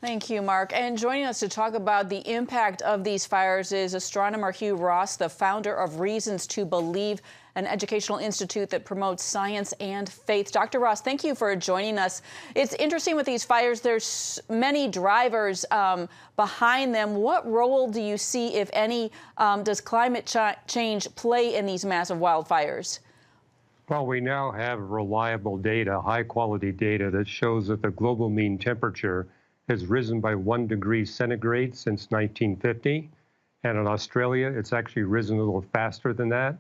Thank you, Mark. And joining us to talk about the impact of these fires is astronomer Hugh Ross, the founder of Reasons to Believe, an educational institute that promotes science and faith. Dr. Ross, thank you for joining us. It's interesting with these fires, there's many drivers behind them. What role do you see, if any, does climate change play in these massive wildfires? Well, we now have reliable data, high-quality data, that shows that the global mean temperature has risen by 1 degree centigrade since 1950. And in Australia, it's actually risen a little faster than that.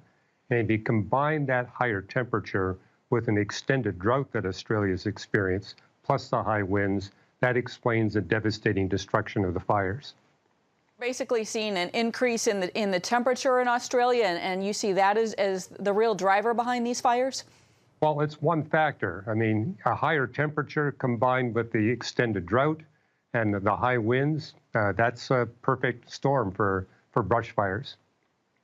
And if you combine that higher temperature with an extended drought that Australia's experienced, plus the high winds, that explains the devastating destruction of the fires. Basically seeing an increase in the temperature in Australia, and you see that as the real driver behind these fires? Well, it's one factor. I mean, a higher temperature combined with the extended drought and the high winds, that's a perfect storm for brush fires.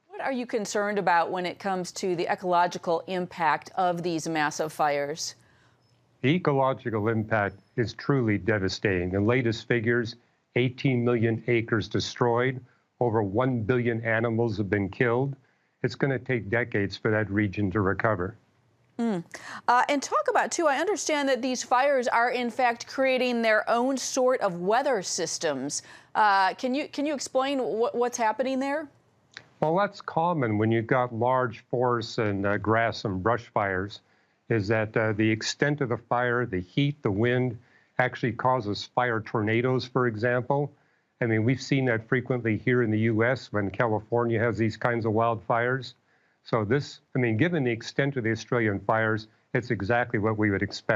What are you concerned about when it comes to the ecological impact of these massive fires? The ecological impact is truly devastating. The latest figures, 18 million acres destroyed, over 1 billion animals have been killed. It's going to take decades for that region to recover. And talk about, too, I understand that these fires are, in fact, creating their own sort of weather systems. Can you explain what's happening there? Well, that's common when you've got large forests and grass and brush fires, is that the extent of the fire, the heat, the wind, actually causes fire tornadoes, for example. I mean, we've seen that frequently here in the U.S. when California has these kinds of wildfires. So this, I mean, given the extent of the Australian fires, it's exactly what we would expect.